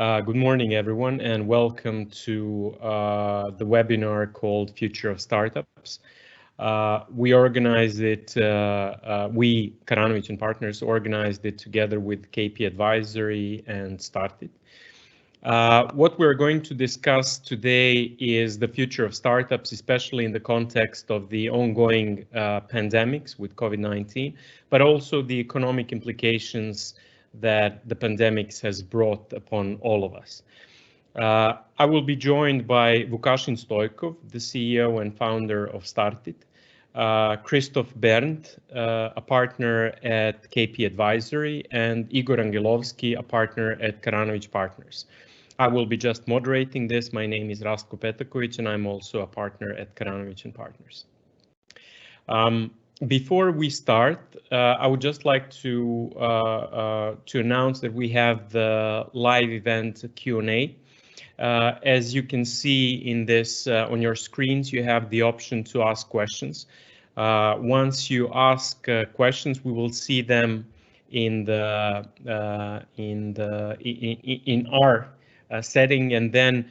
Good morning, everyone, and welcome to the webinar called Future of Startups. We organized it, we, Karanovic and Partners, organized it together with KP Advisory and started. What we're going to discuss today is the future of startups, especially in the context of the ongoing pandemics with COVID-19, but also the economic implications that the pandemics has brought upon all of us. I will be joined by Vukashin Stoikov, the CEO and founder of Startit, Christoph Berndt, a partner at KP Advisory, and Igor Angelovsky, a partner at Karanovic Partners. I will be just moderating this. My name is Rastko Petakovic, and I'm also a partner at Karanovic and Partners. Before we start, I would just like to announce that we have the live event Q&A. As you can see in this on your screens, you have the option to ask questions. Once you ask questions, we will see them in our setting, and then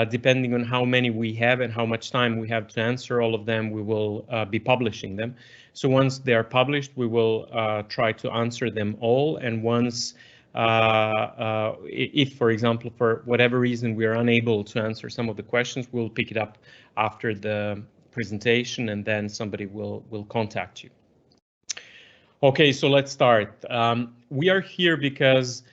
depending on how many we have and how much time we have to answer all of them, we will be publishing them. So once they are published, we will try to answer them all. And once, if, for example, for whatever reason, we are unable to answer some of the questions, we'll pick it up after the presentation, and then somebody will contact you. Okay, so let's start. We are here because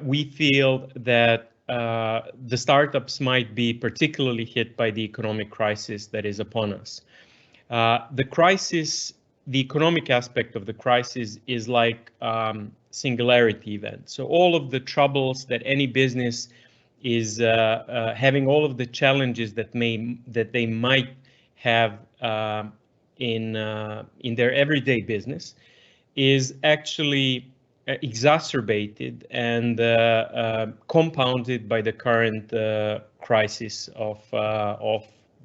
we feel that the startups might be particularly hit by the economic crisis that is upon us. The crisis, the economic aspect of the crisis is like singularity event. So all of the troubles that any business is having, all of the challenges that they might have in their everyday business is actually exacerbated and compounded by the current crisis of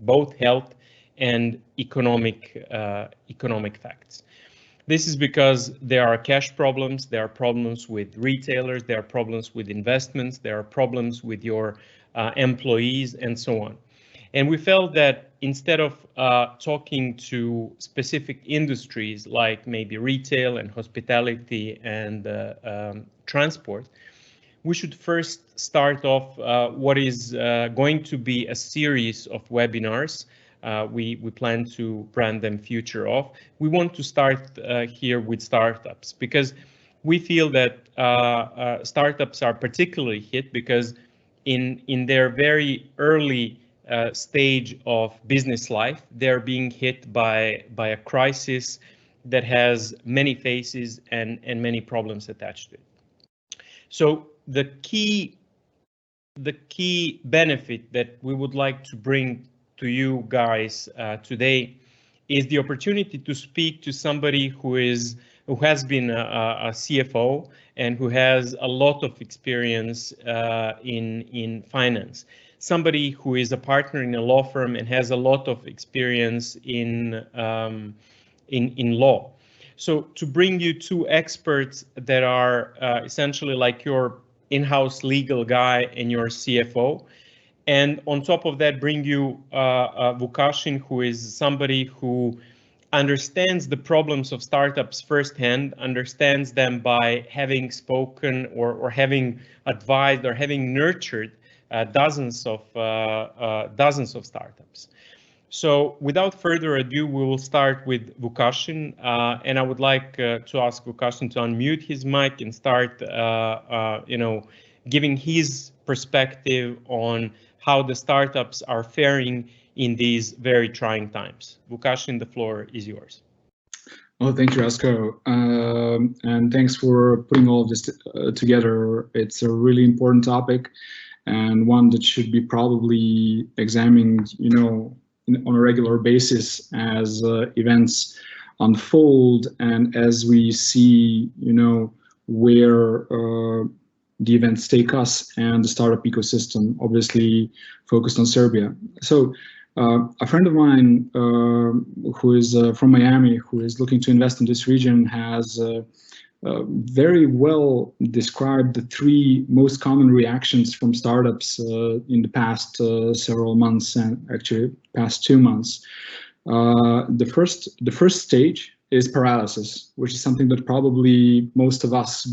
both health and economic facts. This is because there are cash problems, there are problems with retailers, there are problems with investments, there are problems with your employees, and so on. And we felt that instead of talking to specific industries like maybe retail and hospitality and transport, we should first start off what is going to be a series of webinars. We plan to brand them Future Of. We want to start here with startups because we feel that startups are particularly hit because in their very early stage of business life, they're being hit by a crisis that has many faces and many problems attached to it. So the key benefit that we would like to bring to you guys today is the opportunity to speak to somebody who has been a CFO and who has a lot of experience in finance. Somebody who is a partner in a law firm and has a lot of experience in law. So to bring you two experts that are essentially like your in-house legal guy and your CFO, and on top of that, bring you Vukashin, who is somebody who understands the problems of startups firsthand, understands them by having spoken or having advised or having nurtured dozens of startups. So without further ado, we will start with Vukashin, and I would like to ask Vukashin to unmute his mic and start, giving his perspective on how the startups are faring in these very trying times. Vukashin, the floor is yours. Oh, thank you, Rastko, and thanks for putting all of this together. It's a really important topic, and one that should be probably examined, on a regular basis as events unfold and as we see, where the events take us and the startup ecosystem, obviously focused on Serbia. So a friend of mine who is from Miami, who is looking to invest in this region, has very well described the three most common reactions from startups in the past several months, and actually past 2 months. The first stage is paralysis, which is something that probably most of us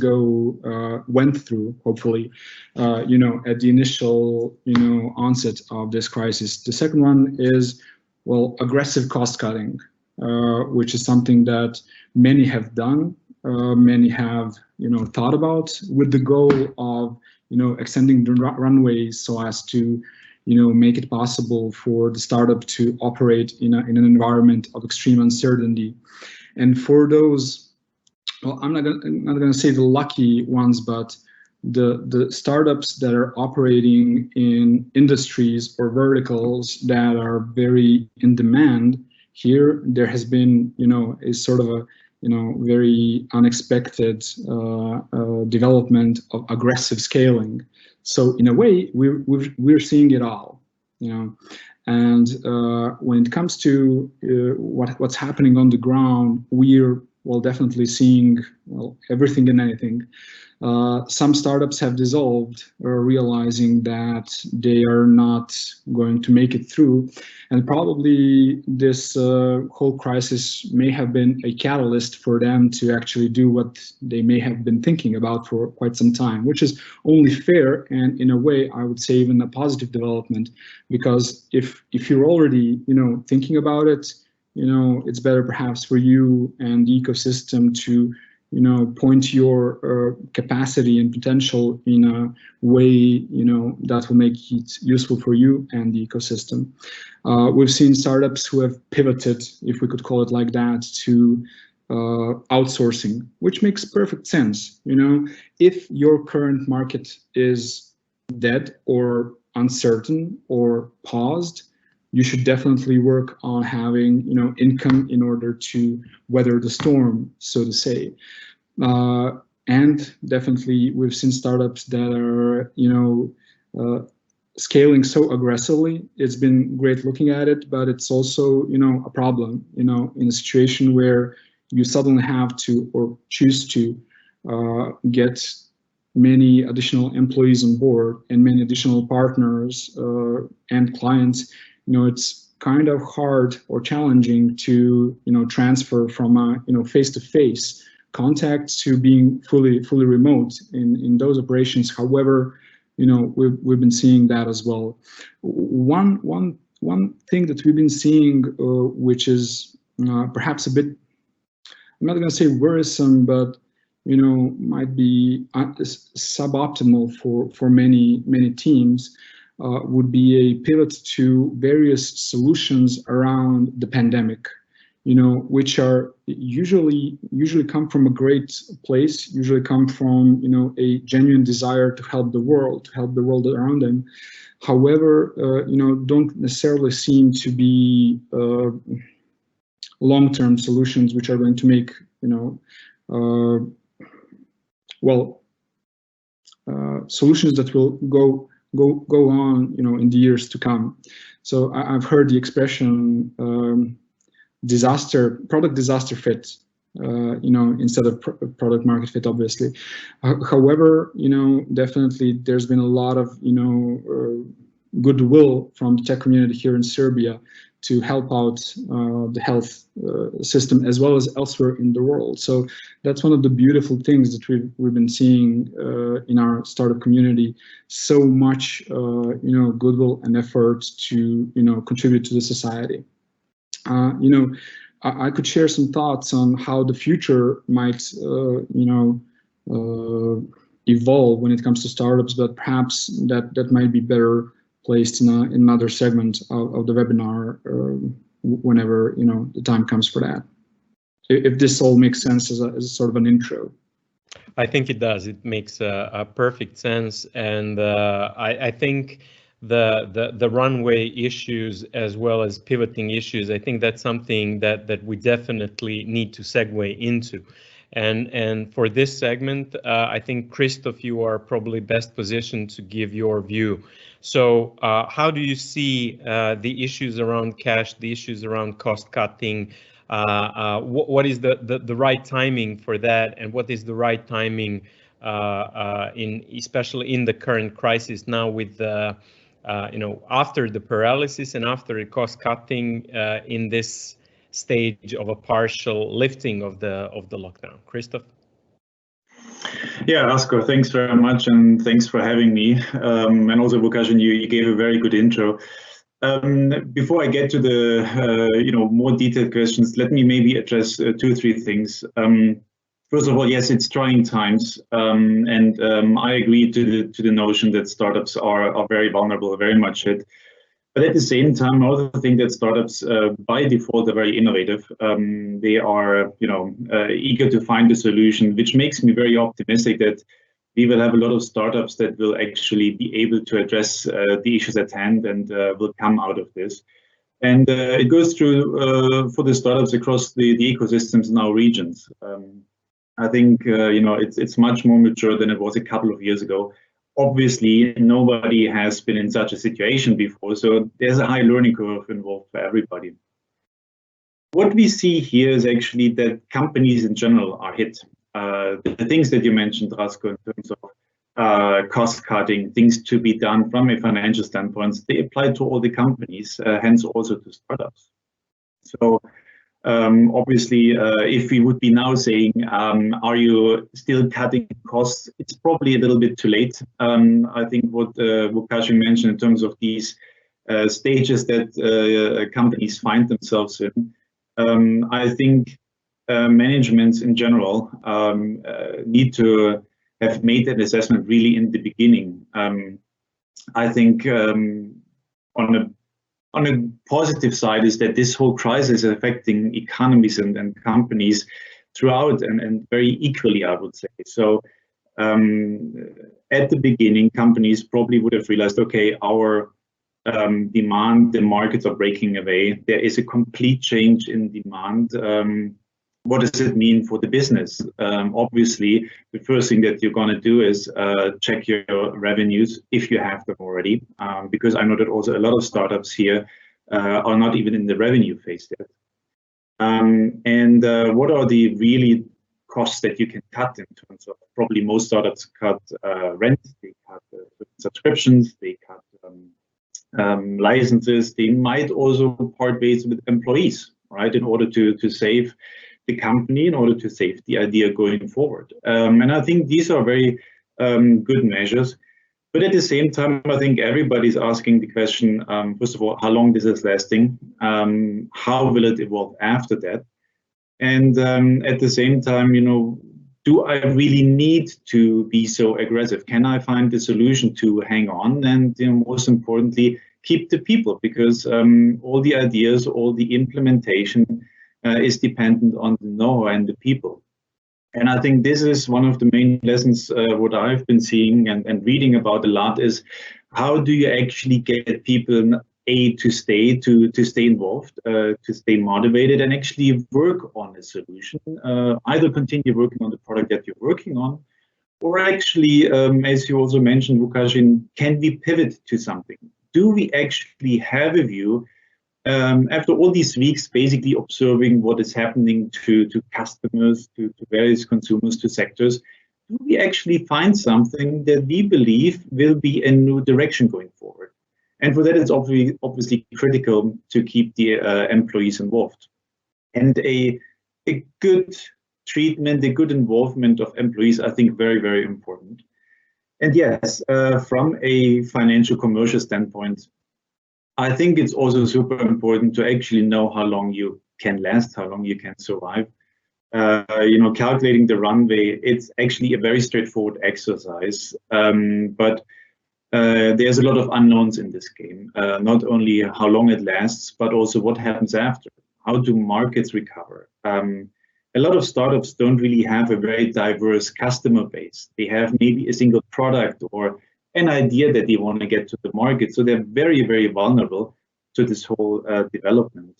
went through, hopefully, at the initial, onset of this crisis. The second one is, well, aggressive cost cutting, which is something that many have done, many have, thought about, with the goal of, extending the runways so as to, make it possible for the startup to operate in an environment of extreme uncertainty. And for those, well, I'm not gonna say the lucky ones, but the startups that are operating in industries or verticals that are very in demand, here there has been, a sort of a, very unexpected development of aggressive scaling. So in a way, we're seeing it all, And when it comes to what's happening on the ground, we're definitely seeing everything and anything. Some startups have dissolved, realizing that they are not going to make it through, and probably this whole crisis may have been a catalyst for them to actually do what they may have been thinking about for quite some time, which is only fair, and in a way, I would say even a positive development, because if you're already thinking about it, it's better perhaps for you and the ecosystem to point your capacity and potential in a way, that will make it useful for you and the ecosystem. We've seen startups who have pivoted, if we could call it like that, to outsourcing, which makes perfect sense. If your current market is dead or uncertain or paused, you should definitely work on having, income in order to weather the storm, so to say. And definitely, we've seen startups that are, scaling so aggressively. It's been great looking at it, but it's also, a problem, in a situation where you suddenly have to or choose to get many additional employees on board and many additional partners and clients. It's kind of hard or challenging to, transfer from a face-to-face contact to being fully remote in those operations. However, we've been seeing that as well. One thing that we've been seeing, which is perhaps a bit, I'm not going to say worrisome, but might be suboptimal for many teams, would be a pivot to various solutions around the pandemic, which are usually come from a great place, usually come from, a genuine desire to help the world around them. However, don't necessarily seem to be long-term solutions which are going to make, solutions that will go on, in the years to come. So I've heard the expression product disaster fit, instead of product market fit, obviously. However, definitely there's been a lot of, goodwill from the tech community here in Serbia to help out the health system as well as elsewhere in the world. So that's one of the beautiful things that we've been seeing in our startup community. So much, goodwill and effort to, contribute to the society. I could share some thoughts on how the future might, evolve when it comes to startups, but perhaps that might be better placed in another segment of the webinar whenever the time comes for that. If this all makes sense as a sort of an intro. I think it does. It makes a perfect sense, and I think the runway issues as well as pivoting issues, I think that's something that we definitely need to segue into. And for this segment, I think, Christoph, you are probably best positioned to give your view. So how do you see the issues around cash, the issues around cost cutting, What is the right timing for that, and what is the right timing especially in the current crisis now with the after the paralysis and after the cost cutting in this stage of a partial lifting of the lockdown? Christoph? Yeah, Asko, thanks very much, and thanks for having me. And also, Vukasin, you gave a very good intro. Before I get to the more detailed questions, let me maybe address 2 or 3 things. First of all, yes, it's trying times, and I agree to the notion that startups are very vulnerable, very much hit. But at the same time, I also think that startups, by default, are very innovative. They are, eager to find a solution, which makes me very optimistic that we will have a lot of startups that will actually be able to address the issues at hand and will come out of this. And it goes through for the startups across the ecosystems in our regions. I think it's much more mature than it was a couple of years ago. Obviously, nobody has been in such a situation before, so there's a high learning curve involved for everybody. What we see here is actually that companies in general are hit. The things that you mentioned, Rasko, in terms of cost cutting, things to be done from a financial standpoint, they apply to all the companies, hence also to startups. So obviously, if we would be now saying, are you still cutting costs? It's probably a little bit too late. I think what Vukasin mentioned in terms of these stages that companies find themselves in, I think managements in general need to have made that assessment really in the beginning. I think on a positive side is that this whole crisis is affecting economies and companies throughout and very equally, I would say. So at the beginning, companies probably would have realized, okay, our demand, the markets are breaking away. There is a complete change in demand. What does it mean for the business? Obviously, the first thing that you're going to do is check your revenues if you have them already, because I know that also a lot of startups here are not even in the revenue phase yet. What are the really costs that you can cut in terms of, probably most startups cut rent, they cut subscriptions, they cut licenses, they might also part ways with employees, right, in order to save the company, in order to save the idea going forward. And I think these are very good measures. But at the same time, I think everybody's asking the question, first of all, how long this is lasting? How will it evolve after that? And at the same time, do I really need to be so aggressive? Can I find the solution to hang on? And most importantly, keep the people, because all the ideas, all the implementation is dependent on the know-how and the people. And I think this is one of the main lessons, what I've been seeing and reading about a lot is, how do you actually get people, to stay involved, to stay motivated and actually work on a solution, either continue working on the product that you're working on, or actually, as you also mentioned, Vukasin, can we pivot to something? Do we actually have a view after all these weeks, basically observing what is happening to customers, to various consumers, to sectors, do we actually find something that we believe will be a new direction going forward? And for that, it's obviously critical to keep the employees involved. And a good treatment, a good involvement of employees, I think very, very important. And yes, from a financial commercial standpoint, I think it's also super important to actually know how long you can last, how long you can survive. Calculating the runway, it's actually a very straightforward exercise, but there's a lot of unknowns in this game. Not only how long it lasts, but also what happens after. How do markets recover? A lot of startups don't really have a very diverse customer base. They have maybe a single product or an idea that they want to get to the market. So they're very, very vulnerable to this whole development.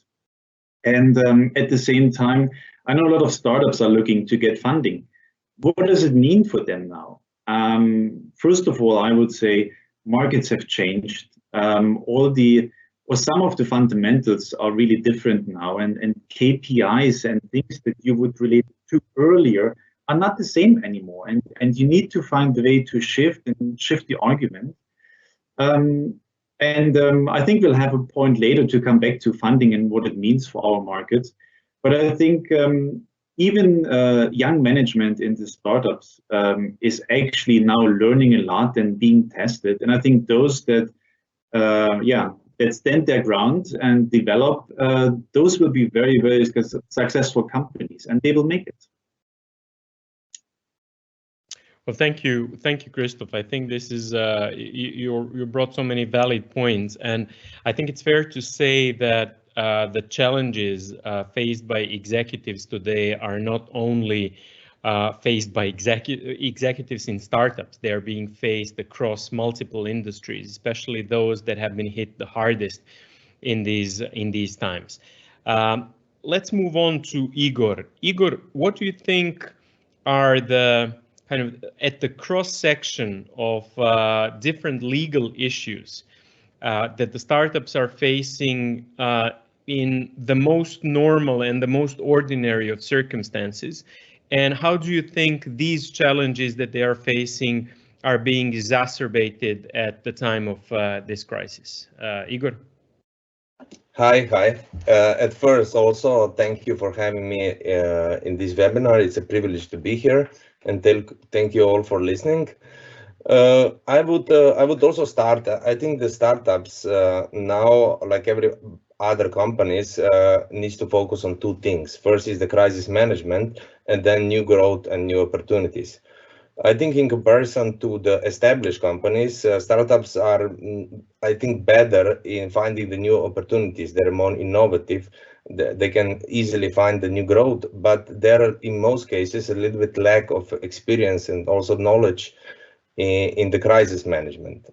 And at the same time, I know a lot of startups are looking to get funding. What does it mean for them now? First of all, I would say markets have changed. All the or some of the fundamentals are really different now, and KPIs and things that you would relate to earlier are not the same anymore, and you need to find a way to shift the argument. I think we'll have a point later to come back to funding and what it means for our markets. But I think even young management in the startups is actually now learning a lot and being tested. And I think those that, that stand their ground and develop, those will be very, very successful companies, and they will make it. Well, thank you, Christoph. I think this is you brought so many valid points, and I think it's fair to say that the challenges faced by executives today are not only faced by executives in startups. They are being faced across multiple industries, especially those that have been hit the hardest in these times. Let's move on to Igor. Igor, what do you think are the kind of at the cross section of different legal issues that the startups are facing in the most normal and the most ordinary of circumstances? And how do you think these challenges that they are facing are being exacerbated at the time of this crisis? Igor? Hi. At first, also, thank you for having me in this webinar. It's a privilege to be here, and thank you all for listening. I would also start. I think the startups now, like every other companies, needs to focus on two things. First is the crisis management, and then new growth and new opportunities. I think in comparison to the established companies, startups are, I think, better in finding the new opportunities. They're more innovative. They can easily find the new growth, but there are, in most cases, a little bit lack of experience and also knowledge in the crisis management.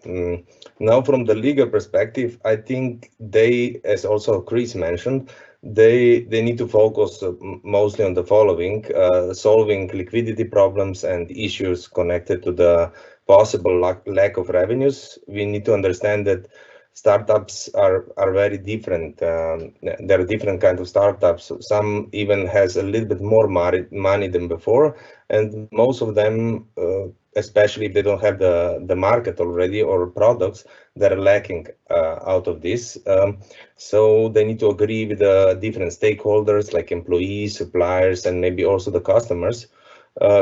Now, from the legal perspective, I think they, as also Chris mentioned, they need to focus mostly on the following: solving liquidity problems and issues connected to the possible lack of revenues. We need to understand that startups are very different. There are different kinds of startups. Some even has a little bit more money than before, and most of them, especially if they don't have the market already or products, that are lacking out of this. So they need to agree with the different stakeholders like employees, suppliers, and maybe also the customers,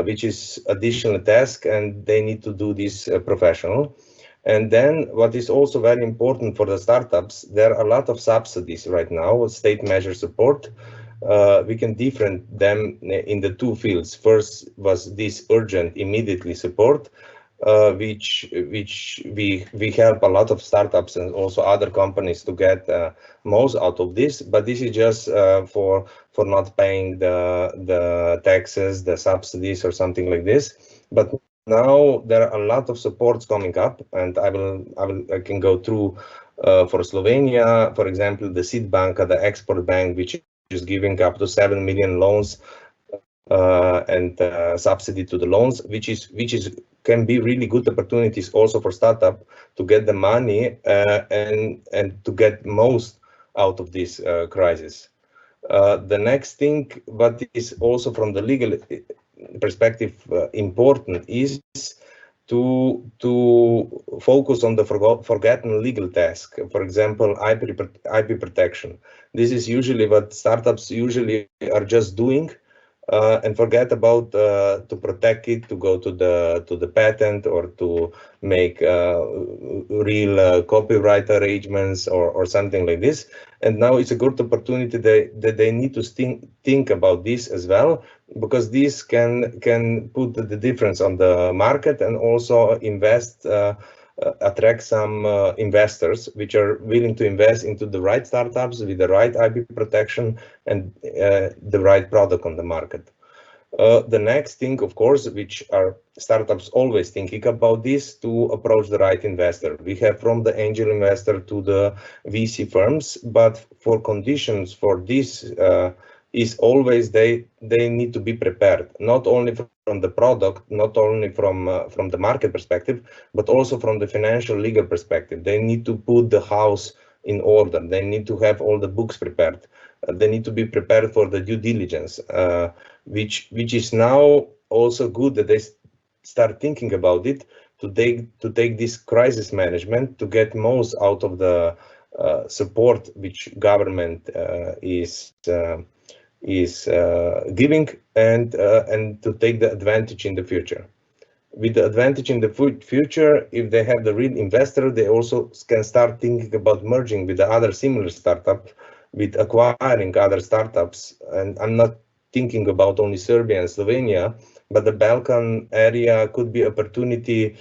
which is additional task, and they need to do this professional. And then what is also very important for the startups, there are a lot of subsidies right now, state measure support. We can different them in the two fields. First was this urgent, immediately support, which we help a lot of startups and also other companies to get most out of this. But this is just for not paying the taxes, the subsidies, or something like this. But now there are a lot of supports coming up, and I can go through for Slovenia, for example, the Seed Bank, the Export Bank, which is giving up to 7 million loans and subsidy to the loans, which can be really good opportunities also for startup to get the money and to get most out of this crisis. The next thing, but is also from the legal perspective important, is to focus on the forgotten legal task. For example, IP protection. This is usually what startups usually are just doing and forget about to protect it, to go to the patent or to make real copyright arrangements or something like this. And now it's a good opportunity that they need to think about this as well, because this can put the difference on the market and also attract some investors which are willing to invest into the right startups with the right IP protection and the right product on the market. The next thing, of course, which are startups always thinking about this, to approach the right investor. We have from the angel investor to the VC firms, but for conditions for this is always they need to be prepared, not only from the product, not only from the market perspective, but also from the financial legal perspective. They need to put the house in order. They need to have all the books prepared. They need to be prepared for the due diligence, which is now also good that they start thinking about it to take this crisis management to get most out of the support which government is giving, and to take the advantage in the future. With the advantage in the future, if they have the real investor, they also can start thinking about merging with the other similar startup, with acquiring other startups. And I'm not thinking about only Serbia and Slovenia, but the Balkan area could be opportunity,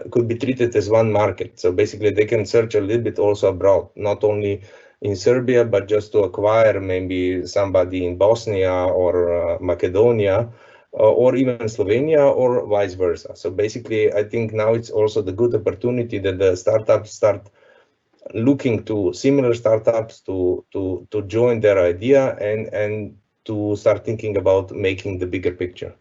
could be treated as one market. So basically they can search a little bit also abroad, not only in Serbia, but just to acquire maybe somebody in Bosnia or Macedonia, or even Slovenia, or vice versa. So basically, I think now it's also the good opportunity that the startups start looking to similar startups to join their idea and to start thinking about making the bigger picture.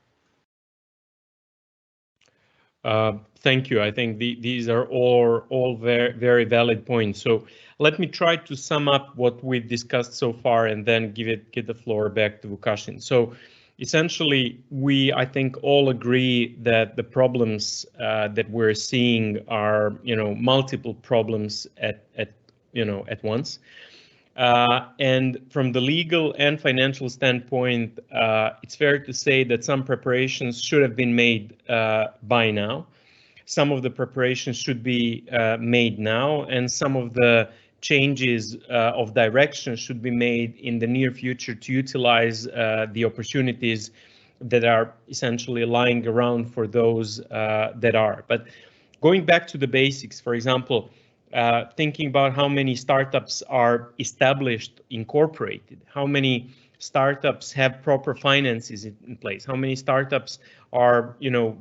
Thank you. I think these are all very, very valid points. So let me try to sum up what we've discussed so far and then give the floor back to Vukašin. So essentially, I think all agree that the problems that we're seeing are, multiple problems at once. And from the legal and financial standpoint, it's fair to say that some preparations should have been made by now. Some of the preparations should be made now, and some of the changes of direction should be made in the near future to utilize the opportunities that are essentially lying around for those that are. But going back to the basics, for example, thinking about how many startups are established, incorporated, how many startups have proper finances in place, how many startups are,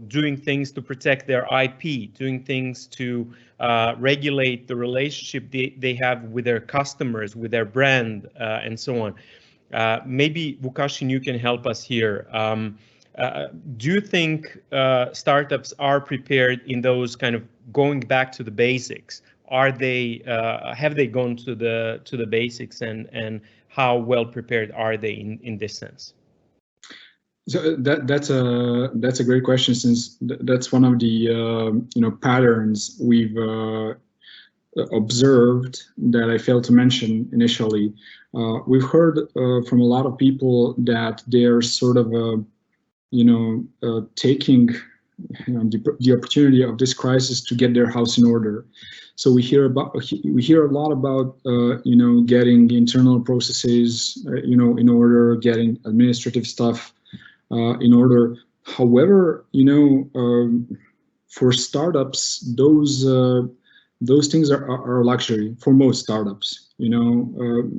doing things to protect their IP, doing things to regulate the relationship they have with their customers, with their brand, and so on. Maybe Vukašin, you can help us here. Do you think startups are prepared in those kind of going back to the basics? Are they have they gone to the basics, and how well prepared are they in this sense? So that's a great question, since that's one of the patterns we've observed that I failed to mention initially. We've heard from a lot of people that they're sort of taking the opportunity of this crisis to get their house in order. So we hear a lot about getting internal processes in order, getting administrative stuff in order. However, for startups, those things are a luxury for most startups,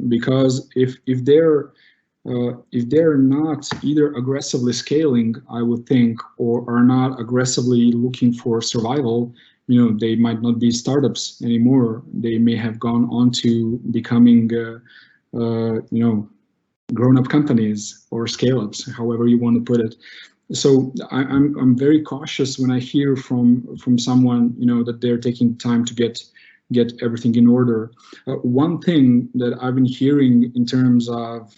because if they're not either aggressively scaling, I would think, or are not aggressively looking for survival, they might not be startups anymore. They may have gone on to becoming, grown-up companies or scale-ups, however you want to put it. So I'm very cautious when I hear from someone, that they're taking time to get everything in order. One thing that I've been hearing in terms of,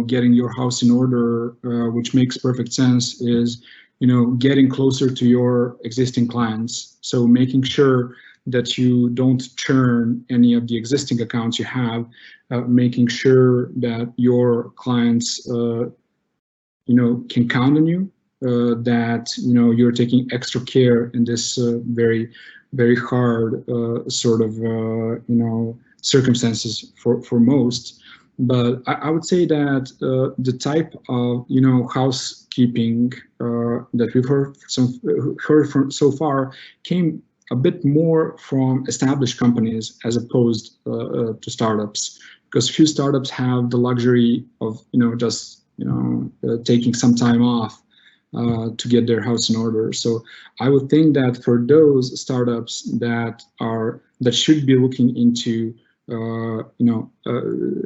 getting your house in order, which makes perfect sense, is, getting closer to your existing clients. So making sure that you don't churn any of the existing accounts you have, making sure that your clients, can count on you, that, you're taking extra care in this very, very hard sort of, circumstances for most. But I would say that the type of, housekeeping that we've heard from so far came a bit more from established companies as opposed to startups, because few startups have the luxury of, just, taking some time off to get their house in order. So I would think that for those startups that should be looking into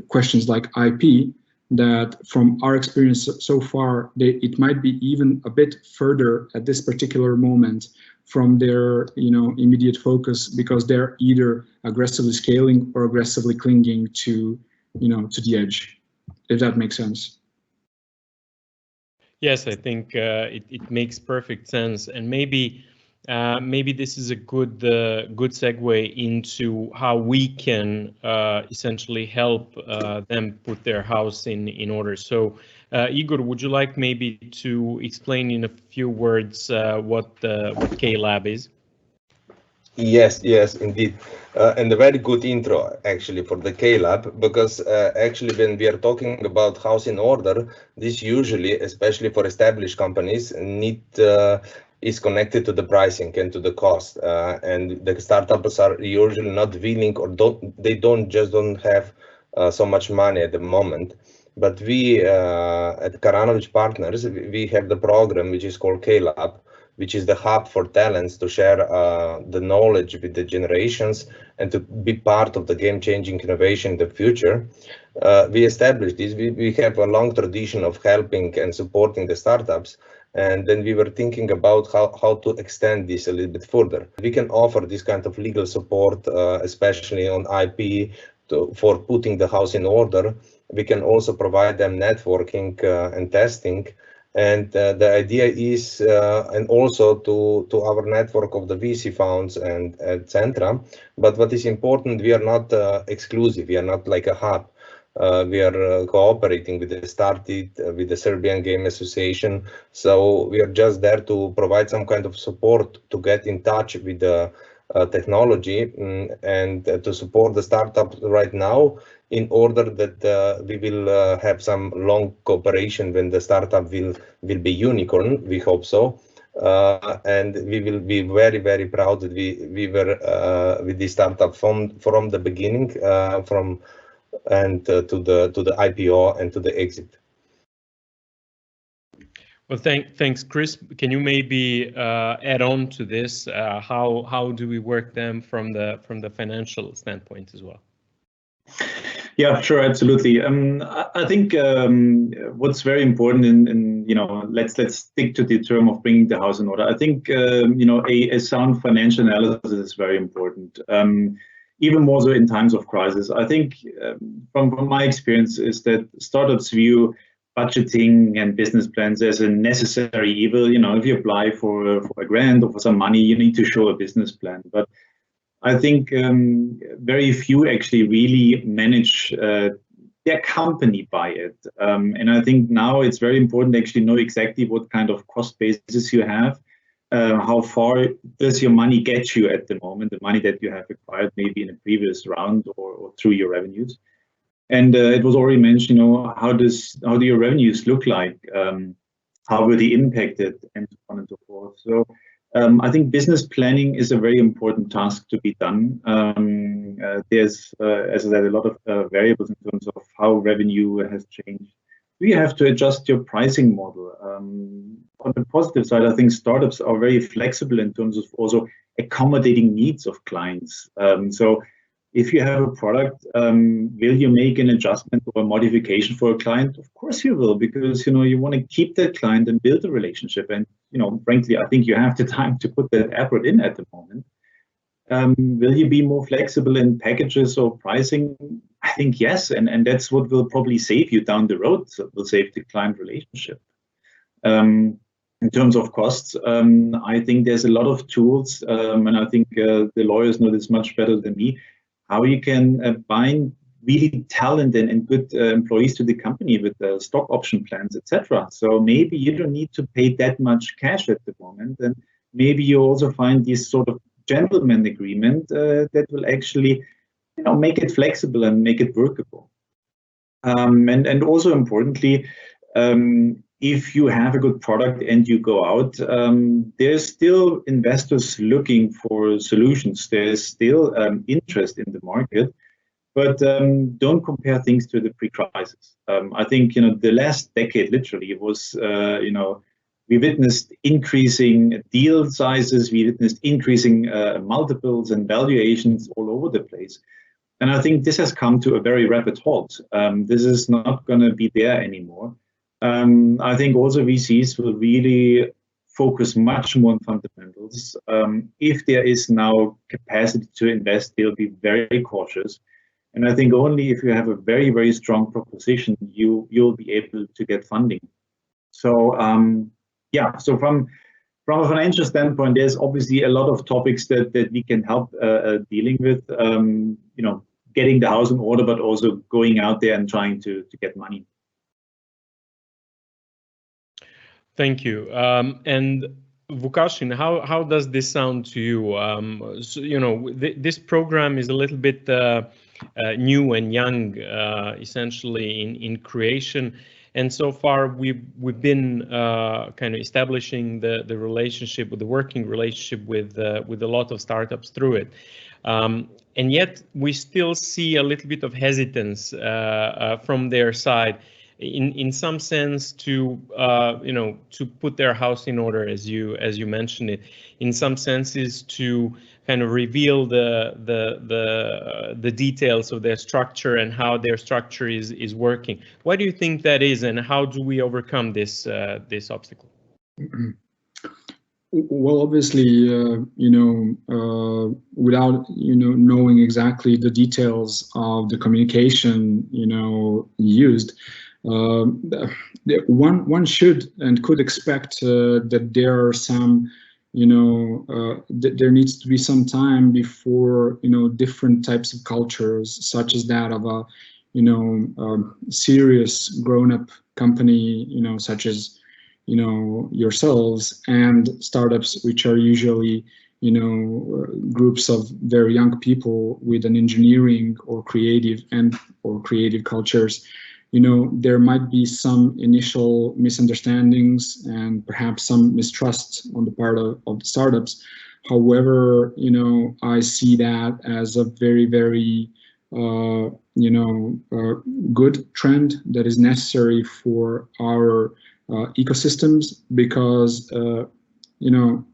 questions like IP, that from our experience so far, it might be even a bit further at this particular moment from their immediate focus, because they're either aggressively scaling or aggressively clinging to to the edge, if that makes sense. Yes, I think it makes perfect sense, and maybe this is a good segue into how we can essentially help them put their house in order. So, Igor, would you like maybe to explain in a few words what K-Lab is? Yes, indeed. And a very good intro, actually, for the K-Lab, because actually when we are talking about house in order, this usually, especially for established companies, is connected to the pricing and to the cost. And the startups are usually not willing, or don't have so much money at the moment. But we at Karanovic Partners, we have the program which is called K-Lab, which is the hub for talents to share the knowledge with the generations and to be part of the game-changing innovation in the future. We established this. We have a long tradition of helping and supporting the startups. And then we were thinking about how to extend this a little bit further. We can offer this kind of legal support, especially on IP, for putting the house in order. We can also provide them networking and testing. And the idea is, and also to our network of the VC funds and etc. But what is important, we are not exclusive. We are not like a hub. We are cooperating with with the Serbian Game Association. So we are just there to provide some kind of support to get in touch with the technology and to support the startup right now, in order that we will have some long cooperation when the startup will be unicorn. We hope so, and we will be very, very proud that we were with this startup from the beginning, and to the IPO and to the exit. Well, thanks, Chris. Can you maybe add on to this? How do we work them from the financial standpoint as well? Yeah, sure, absolutely. I think what's very important in let's stick to the term of bringing the house in order. I think a sound financial analysis is very important. Even more so in times of crisis. I think from my experience is that startups view budgeting and business plans as a necessary evil. If you apply for a grant or for some money, you need to show a business plan. But I think very few actually really manage their company by it. And I think now it's very important to actually know exactly what kind of cost basis you have. How far does your money get you at the moment, the money that you have acquired maybe in a previous round or through your revenues. And it was already mentioned, how do your revenues look like? How were they impacted, and so on and so forth. So I think business planning is a very important task to be done. There's, as I said, a lot of variables in terms of how revenue has changed. You have to adjust your pricing model. On the positive side, I think startups are very flexible in terms of also accommodating needs of clients. So if you have a product, will you make an adjustment or a modification for a client? Of course you will, because you want to keep that client and build a relationship. And frankly, I think you have the time to put that effort in at the moment. Will you be more flexible in packages or pricing? I think yes, and that's what will probably save you down the road. So it will save the client relationship. In terms of costs, I think there's a lot of tools, and I think the lawyers know this much better than me, how you can bind really talent and good employees to the company with stock option plans, etc. So maybe you don't need to pay that much cash at the moment, and maybe you also find this sort of gentleman agreement that will actually make it flexible and make it workable. And also importantly, if you have a good product and you go out, there's still investors looking for solutions. There's still interest in the market, but don't compare things to the pre-crisis. I think the last decade literally was we witnessed increasing deal sizes, we witnessed increasing multiples and valuations all over the place. And I think this has come to a very rapid halt. This is not going to be there anymore. I think also VCs will really focus much more on fundamentals. If there is now capacity to invest, they'll be very cautious. And I think only if you have a very, very strong proposition, you'll be able to get funding. So yeah, so from a financial standpoint, there's obviously a lot of topics that we can help dealing with, you know, getting the house in order, but also going out there and trying to get money. Thank you. And Vukashin, how does this sound to you? So, you know, this program is a little bit new and young, essentially in creation. And so far, we've been kind of establishing the relationship, with the working relationship with a lot of startups through it. And yet, we still see a little bit of hesitance from their side, in some sense, to you know, to put their house in order, as you mentioned it. In some senses, to kind of reveal the details of their structure and how their structure is working. Why do you think that is, and how do we overcome this this obstacle? Well, obviously, you know, without, you know, knowing exactly the details of the communication, you know, used, one should and could expect that there are some, you know, there needs to be some time before, you know, different types of cultures, such as that of a, you know, serious grown-up company, you know, such as, you know, yourselves, and startups, which are usually, you know, groups of very young people with an engineering or creative cultures. You know, there might be some initial misunderstandings and perhaps some mistrust on the part of the startups. However, you know, I see that as a very, very, you know, good trend that is necessary for our ecosystems, because, you know,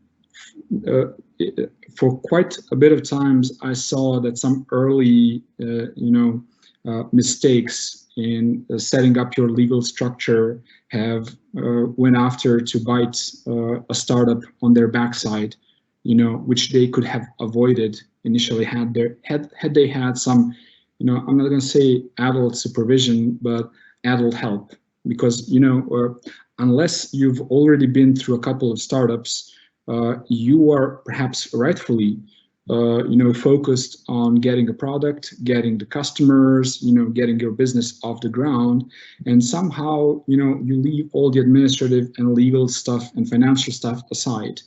for quite a bit of times, I saw that some early, you know, mistakes in setting up your legal structure have went after to bite a startup on their backside, you know, which they could have avoided initially had they had some, you know, I'm not going to say adult supervision, but adult help, because, you know, unless you've already been through a couple of startups, you are perhaps rightfully, you know, focused on getting a product, getting the customers, you know, getting your business off the ground, and somehow, you know, you leave all the administrative and legal stuff and financial stuff aside,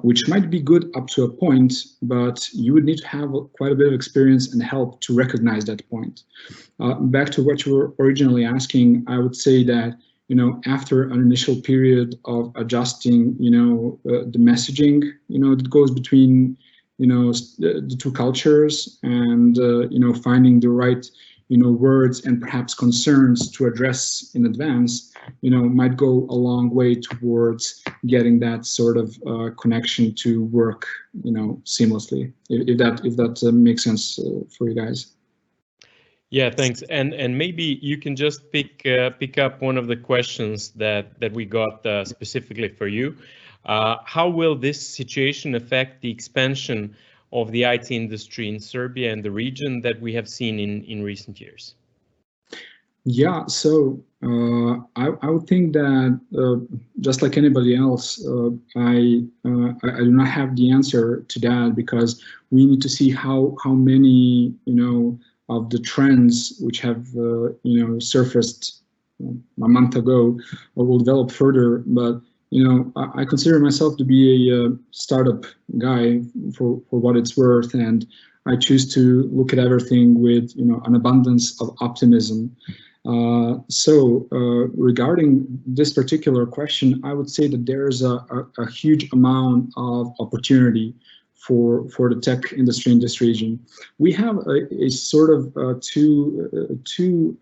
which might be good up to a point, but you would need to have quite a bit of experience and help to recognize that point. Back to what you were originally asking, I would say that, you know, after an initial period of adjusting, you know, the messaging, you know, that goes between, you know, the two cultures, and, you know, finding the right, you know, words and perhaps concerns to address in advance, you know, might go a long way towards getting that sort of connection to work, you know, seamlessly, if that makes sense for you guys. Yeah, thanks. And maybe you can just pick up one of the questions that we got specifically for you. How will this situation affect the expansion of the IT industry in Serbia and the region that we have seen in recent years? Yeah, so I would think that just like anybody else, I do not have the answer to that, because we need to see how many, you know, of the trends which have you know, surfaced a month ago or will develop further. But, you know, I consider myself to be a startup guy for what it's worth, and I choose to look at everything with, you know, an abundance of optimism. So regarding this particular question, I would say that there's a huge amount of opportunity for the tech industry in this region. We have a sort of two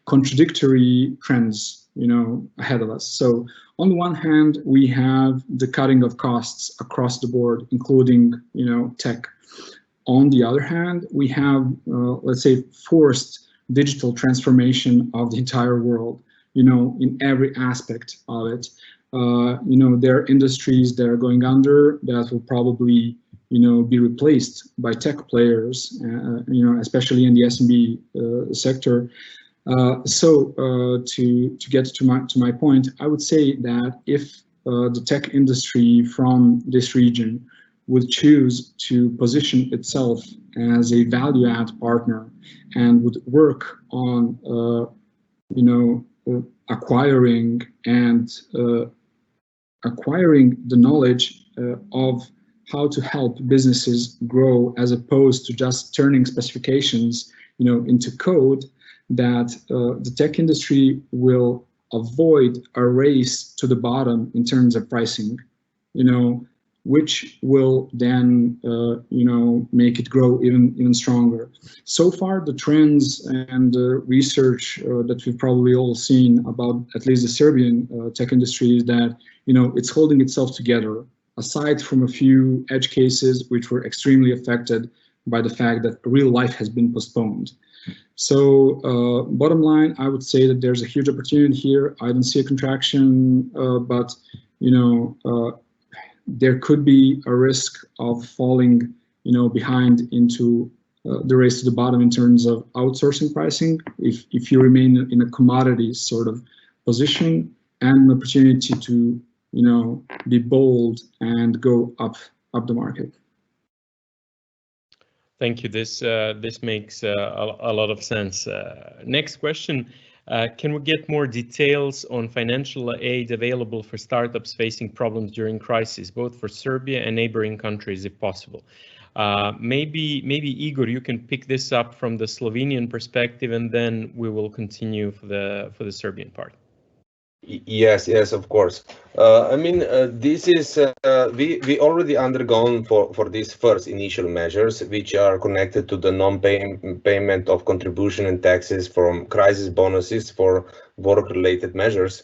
contradictory trends, you know, ahead of us. So on the one hand, we have the cutting of costs across the board, including, you know, tech. On the other hand, we have, let's say, forced digital transformation of the entire world, you know, in every aspect of it. there are industries that are going under that will probably be replaced by tech players, especially in the SMB sector. To get to my point, I would say that if the tech industry from this region would choose to position itself as a value-add partner and would work on, acquiring the knowledge of how to help businesses grow, as opposed to just turning specifications, into code, that the tech industry will avoid a race to the bottom in terms of pricing, which will then, make it grow even stronger. So far, the trends and research that we've probably all seen about at least the Serbian tech industry is that, it's holding itself together, aside from a few edge cases which were extremely affected by the fact that real life has been postponed. So bottom line, I would say that there's a huge opportunity here. I don't see a contraction, but there could be a risk of falling, behind into the race to the bottom in terms of outsourcing pricing. If you remain in a commodity sort of position, and an opportunity to, be bold and go up the market. Thank you. This makes a lot of sense. Next question. Can we get more details on financial aid available for startups facing problems during crisis, both for Serbia and neighboring countries, if possible? Maybe Igor, you can pick this up from the Slovenian perspective, and then we will continue for the Serbian part. Yes, of course. This is we already undergone for these first initial measures, which are connected to the non-payment of contribution and taxes from crisis bonuses for work-related measures,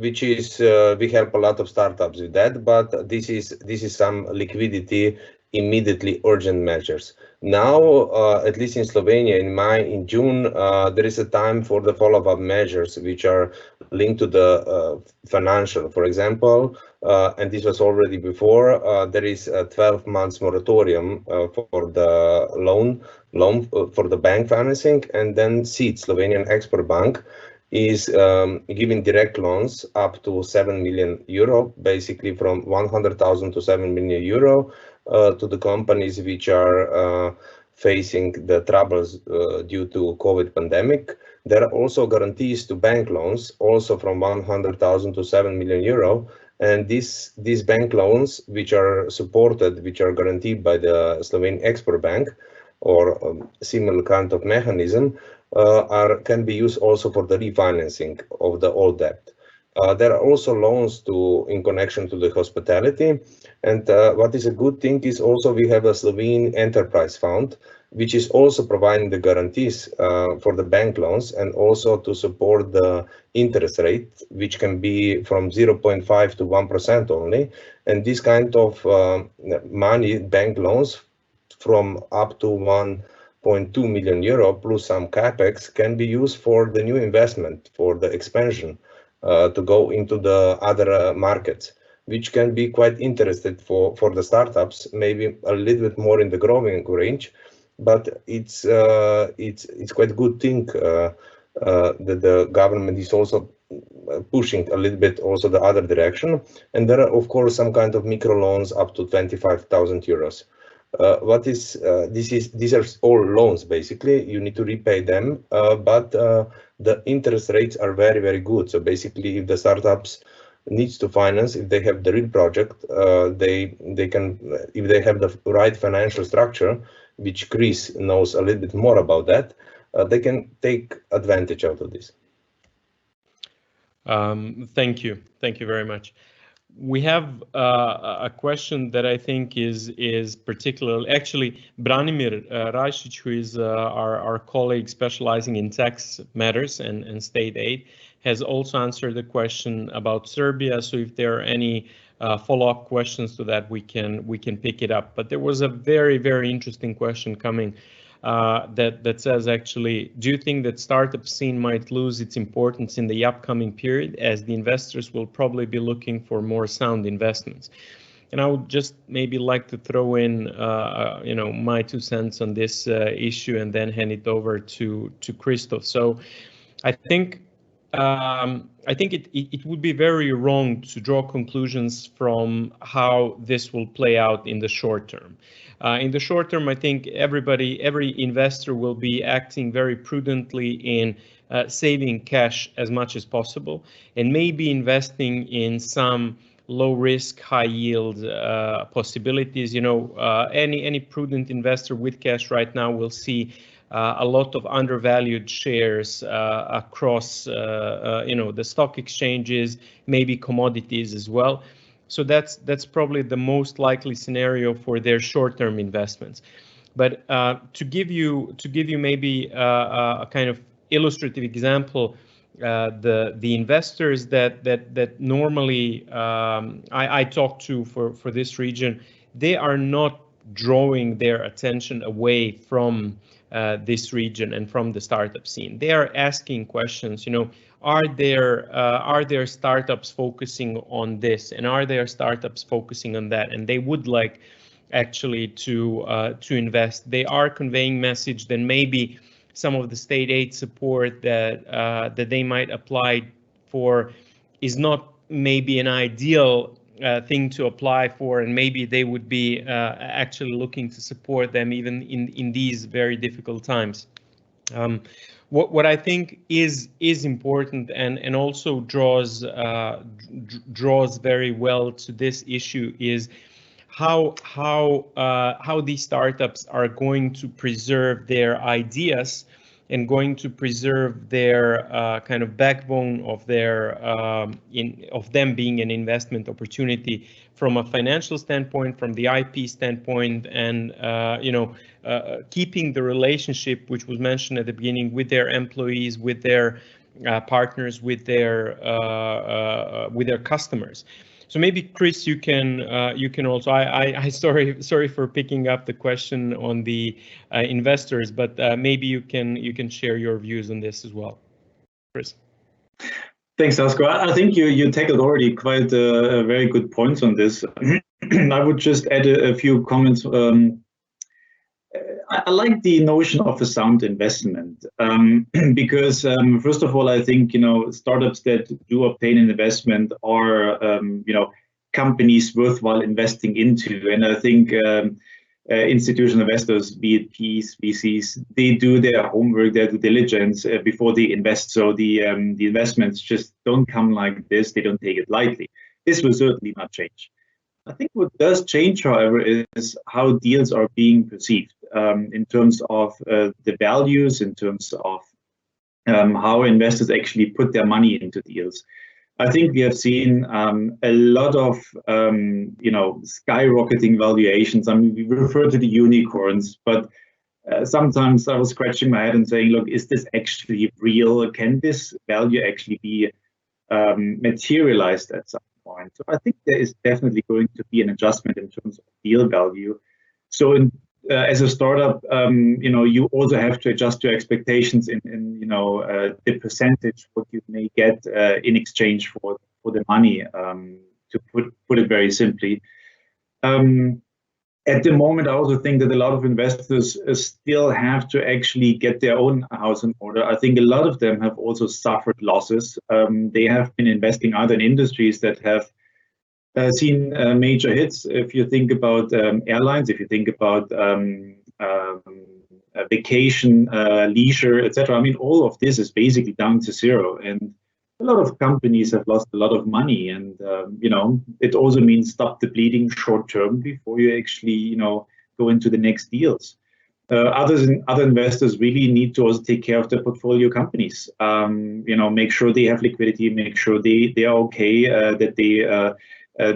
which is we help a lot of startups with that. But this is some liquidity immediately urgent measures. Now, at least in Slovenia, in June, there is a time for the follow-up measures which are linked to the financial, for example, and this was already before. There is a 12 months moratorium for the loan for the bank financing, and then SEED, Slovenian Export Bank, is giving direct loans up to 7 million euro, basically from 100,000 to 7 million euro to the companies which are facing the troubles due to COVID pandemic. There are also guarantees to bank loans, also from 100,000 to 7 million euro. And these bank loans, which are supported, which are guaranteed by the Slovenian Export Bank or similar kind of mechanism, can be used also for the refinancing of the old debt. There are also loans in connection to the hospitality. And what is a good thing is also we have a Slovene enterprise fund, which is also providing the guarantees for the bank loans, and also to support the interest rate, which can be from 0.5 to 1% only. And this kind of money, bank loans from up to 1.2 million euro plus some capex, can be used for the new investment, for the expansion, to go into the other markets, which can be quite interesting for the startups, maybe a little bit more in the growing range, but it's quite a good thing that the government is also pushing a little bit also the other direction. And there are, of course, some kind of micro loans up to 25,000 euros. These are all loans, basically. You need to repay them, but the interest rates are very, very good. So basically, if the startups needs to finance, if they have the real project, they can, if they have the right financial structure, which Chris knows a little bit more about that, they can take advantage out of this. Thank you very much. We have a question that I think is particularly, actually, Branimir Rajšić, who is our colleague specializing in tax matters and state aid, has also answered the question about Serbia. So if there are any follow-up questions to that, we can pick it up. But there was a very, very interesting question coming that says actually, do you think that startup scene might lose its importance in the upcoming period as the investors will probably be looking for more sound investments? And I would just maybe like to throw in, my 2 cents on this issue and then hand it over to Christoph. So I think it would be very wrong to draw conclusions from how this will play out in the short term. In the short term, I think every investor will be acting very prudently in saving cash as much as possible and maybe investing in some low risk, high yield possibilities. Any prudent investor with cash right now will see a lot of undervalued shares across the stock exchanges, maybe commodities as well. So that's probably the most likely scenario for their short-term investments. But to give you maybe a kind of illustrative example, the investors that normally I talk to for this region, they are not drawing their attention away from this region and from the startup scene. They are asking questions, are there startups focusing on this, and are there startups focusing on that? And they would like actually to invest. They are conveying message that maybe some of the state aid support that they might apply for is not maybe an ideal thing to apply for, and maybe they would be actually looking to support them even in these very difficult times. What I think is important and also draws very well to this issue is how these startups are going to preserve their ideas and going to preserve their kind of backbone of their of them being an investment opportunity from a financial standpoint, from the IP standpoint, and keeping the relationship, which was mentioned at the beginning, with their employees, with their partners, with their customers. So maybe Chris, you can also. I sorry for picking up the question on the investors, but maybe you can share your views on this as well, Chris. Thanks, Asko. I think you tackled already quite very good points on this. I would just add a few comments. I like the notion of a sound investment because first of all, I think startups that do obtain an investment are companies worthwhile investing into, and I think institutional investors, be it PEs, VCs, they do their homework, their due diligence before they invest. So the investments just don't come like this; they don't take it lightly. This will certainly not change. I think what does change, however, is how deals are being perceived in terms of the values, in terms of how investors actually put their money into deals. I think we have seen a lot of skyrocketing valuations. I mean, we refer to the unicorns, but sometimes I was scratching my head and saying, look, is this actually real? Can this value actually be materialized at some point? So I think there is definitely going to be an adjustment in terms of deal value. So as a startup, you also have to adjust your expectations in the percentage what you may get in exchange for the money, to put it very simply. At the moment, I also think that a lot of investors still have to actually get their own house in order. I think a lot of them have also suffered losses. They have been investing either in industries that have seen major hits. If you think about airlines, if you think about vacation, leisure, etc. I mean, all of this is basically down to zero, and a lot of companies have lost a lot of money. And it also means stop the bleeding short term before you actually go into the next deals. Other investors really need to also take care of their portfolio companies. Make sure they have liquidity, make sure they are okay, that they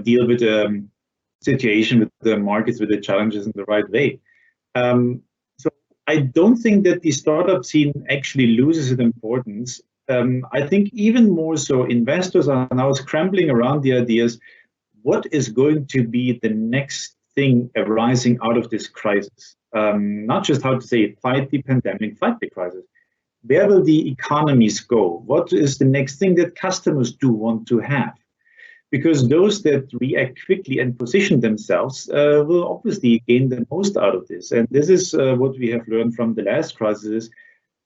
deal with the situation, with the markets, with the challenges in the right way. So I don't think that the startup scene actually loses its importance. I think even more so, investors are now scrambling around the ideas, what is going to be the next thing arising out of this crisis? Not just how to say, fight the pandemic, fight the crisis. Where will the economies go? What is the next thing that customers do want to have? Because those that react quickly and position themselves will obviously gain the most out of this. And this is what we have learned from the last crisis.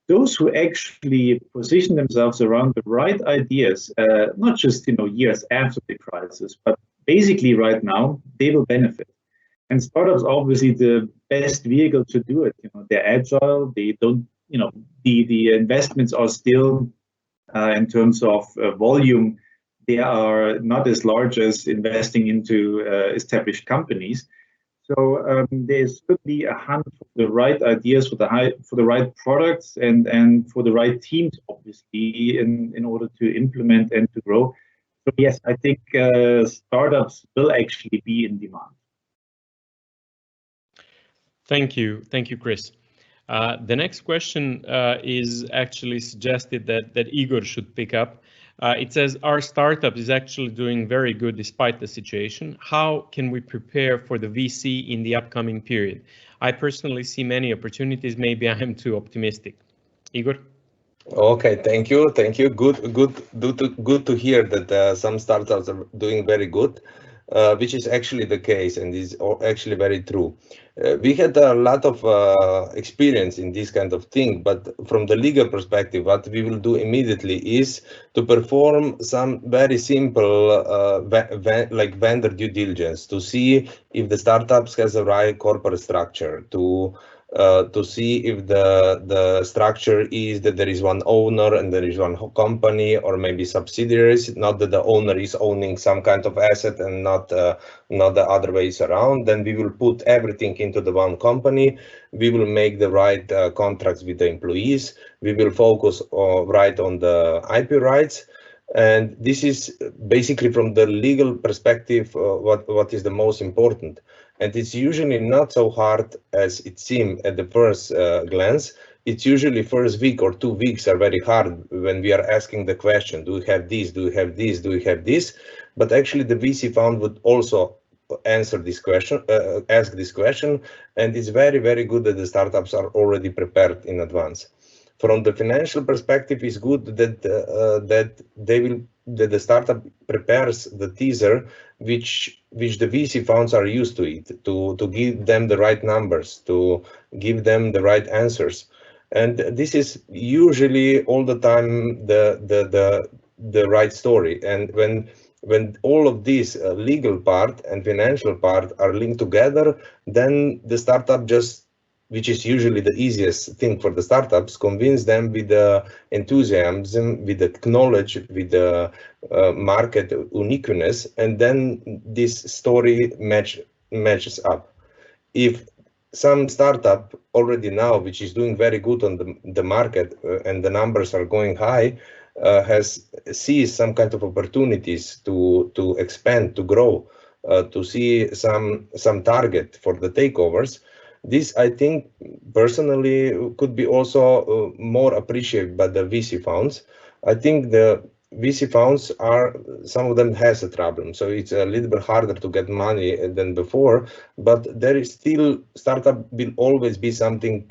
Those who actually position themselves around the right ideas, not just years after the crisis, but basically right now, they will benefit. And startups are obviously the best vehicle to do it. They're agile. They don't. The investments are still in terms of volume. They are not as large as investing into established companies. So there's certainly a hunt for the right ideas, for the right products, and for the right teams, obviously, in order to implement and to grow. So yes, I think startups will actually be in demand. Thank you, Chris. The next question is actually suggested that Igor should pick up. It says, our startup is actually doing very good despite the situation. How can we prepare for the VC in the upcoming period? I personally see many opportunities. Maybe I am too optimistic. Igor? Okay, thank you. Good to hear that some startups are doing very good, which is actually the case and is actually very true. We had a lot of experience in this kind of thing, but from the legal perspective, what we will do immediately is to perform some very simple like vendor due diligence to see if the startups has a right corporate structure, to see if the structure is that there is one owner and there is one company or maybe subsidiaries, not that the owner is owning some kind of asset and not the other ways around. Then we will put everything into the one company. We will make the right contracts with the employees. We will focus right on the IP rights. And this is basically from the legal perspective what is the most important. And it's usually not so hard as it seems at the first glance. It's usually first week or 2 weeks are very hard when we are asking the question, do we have this, do we have this, do we have this? But actually the VC fund would also answer this question, ask this question. And it's very, very good that the startups are already prepared in advance. From the financial perspective, it's good that that the startup prepares the teaser, which the VC funds are used to it, to give them the right numbers, to give them the right answers, and this is usually all the time the right story. And when all of this legal part and financial part are linked together, then the startup just, which is usually the easiest thing for the startups, convince them with the enthusiasm, with the knowledge, with the market uniqueness, and then this story matches up. If some startup already now, which is doing very good on the market and the numbers are going high, sees some kind of opportunities to expand, to grow, to see some target for the takeovers. This, I think, personally, could be also more appreciated by the VC funds. I think the VC funds some of them has a problem, so it's a little bit harder to get money than before, but there is still, startup will always be something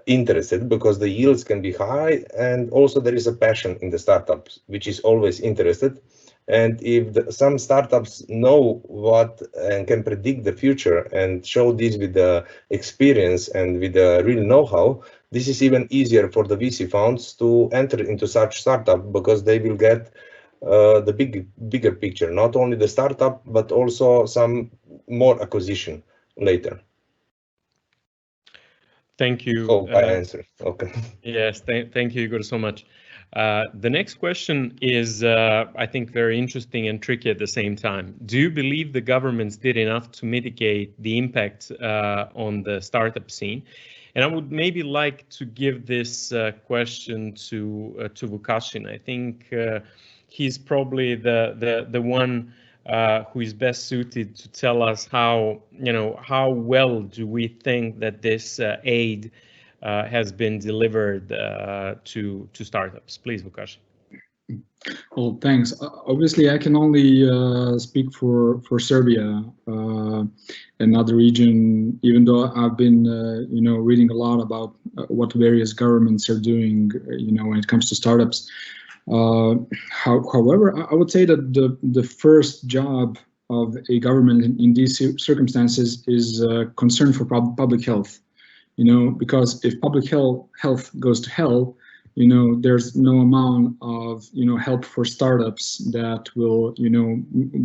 interested because the yields can be high, and also there is a passion in the startups, which is always interested. And if some startups know what and can predict the future and show this with the experience and with the real know-how, this is even easier for the VC funds to enter into such startup, because they will get the bigger picture, not only the startup, but also some more acquisition later. Thank you. Oh, I answered. Okay. Yes, thank you, Igor, so much. The next question is, I think, very interesting and tricky at the same time. Do you believe the governments did enough to mitigate the impact on the startup scene? And I would maybe like to give this question to Vukashin. I think he's probably the one who is best suited to tell us how well do we think that this aid has been delivered to startups. Please, Vukashin. Well, thanks. Obviously, I can only speak for Serbia, another region. Even though I've been, reading a lot about what various governments are doing, when it comes to startups. However, I would say that the first job of a government in these circumstances is concern for public health. Because if public health goes to hell, there's no amount of help for startups that will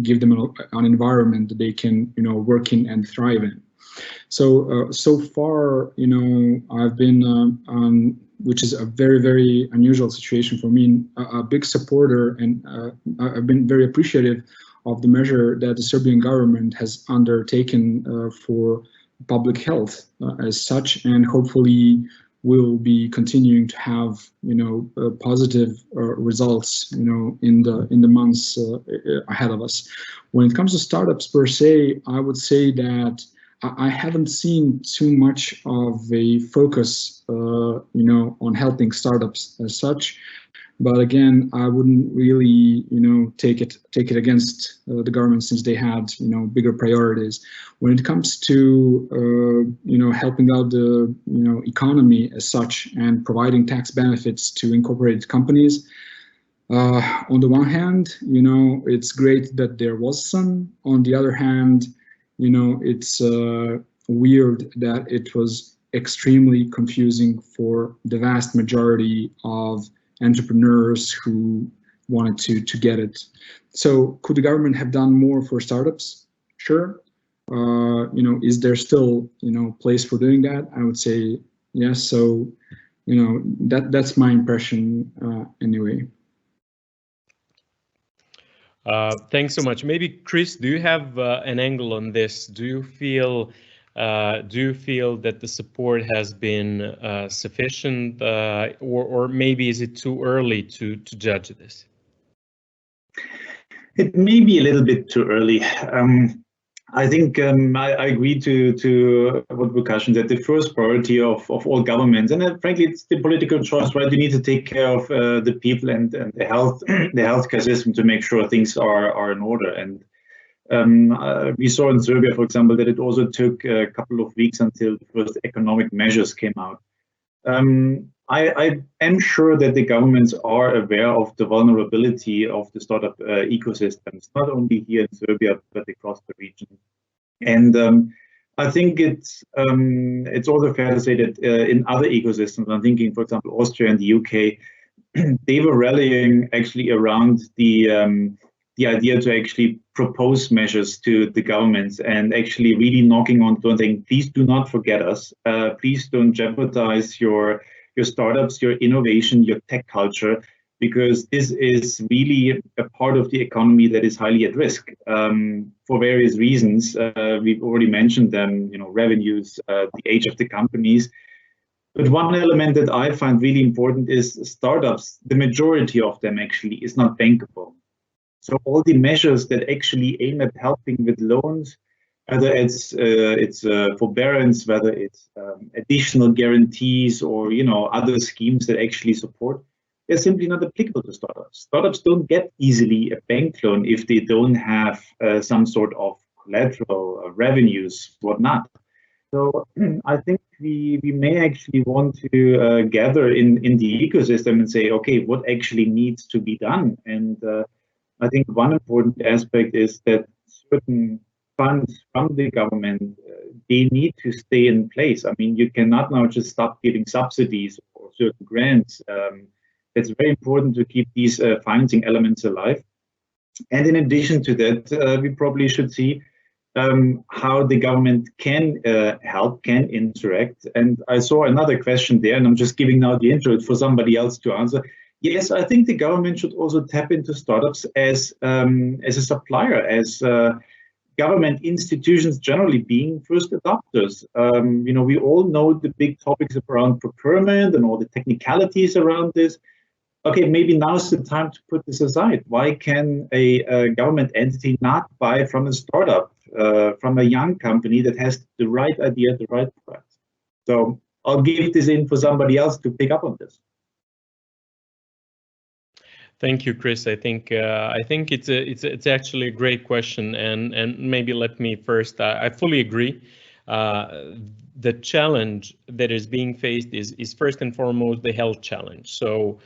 give them an environment that they can work in and thrive in. So far I've been on, which is a very, very unusual situation for me, a big supporter, and I've been very appreciative of the measure that the Serbian government has undertaken for public health as such, and hopefully will be continuing to have positive results in the months ahead of us. When it comes to startups per se, I would say that I haven't seen too much of a focus on helping startups as such. But again, I wouldn't really, take it against the government, since they had, bigger priorities. When it comes to, helping out the, economy as such and providing tax benefits to incorporated companies, on the one hand, it's great that there was some. On the other hand, it's weird that it was extremely confusing for the vast majority of entrepreneurs who wanted to get it. So could the government have done more for startups? Sure. Is there still place for doing that? I would say yes. So that's my impression anyway. Thanks so much. Maybe Chris, do you have an angle on this? Do you feel that the support has been sufficient, or maybe is it too early to judge this? It may be a little bit too early. I think I agree to what Vukašin said. The first priority of all governments, and frankly, it's the political choice, right? You need to take care of the people and the healthcare system to make sure things are in order. And we saw in Serbia, for example, that it also took a couple of weeks until the first economic measures came out. I am sure that the governments are aware of the vulnerability of the startup ecosystems, not only here in Serbia, but across the region. And I think it's also fair to say that in other ecosystems, I'm thinking, for example, Austria and the UK, they were rallying actually around the idea to actually propose measures to the governments and actually really knocking on door and saying, please do not forget us. Please don't jeopardize your startups, your innovation, your tech culture, because this is really a part of the economy that is highly at risk for various reasons. We've already mentioned them, revenues, the age of the companies. But one element that I find really important is startups. The majority of them actually is not bankable. So all the measures that actually aim at helping with loans, whether it's forbearance, whether it's additional guarantees or other schemes that actually support, they're simply not applicable to startups. Startups don't get easily a bank loan if they don't have some sort of collateral, revenues, whatnot. So I think we may actually want to gather in the ecosystem and say, okay, what actually needs to be done? And I think one important aspect is that certain funds from the government, they need to stay in place. I mean, you cannot now just stop giving subsidies or certain grants. It's very important to keep these financing elements alive. And in addition to that, we probably should see how the government can help, can interact. And I saw another question there, and I'm just giving now the intro for somebody else to answer. Yes, I think the government should also tap into startups as a supplier, as government institutions generally being first adopters. We all know the big topics around procurement and all the technicalities around this. Okay, maybe now's the time to put this aside. Why can a government entity not buy from a startup, from a young company that has the right idea, the right product? So I'll give this in for somebody else to pick up on this. Thank you, Chris. I think it's actually a great question, and maybe let me first. I fully agree. The challenge that is being faced is first and foremost the health challenge. So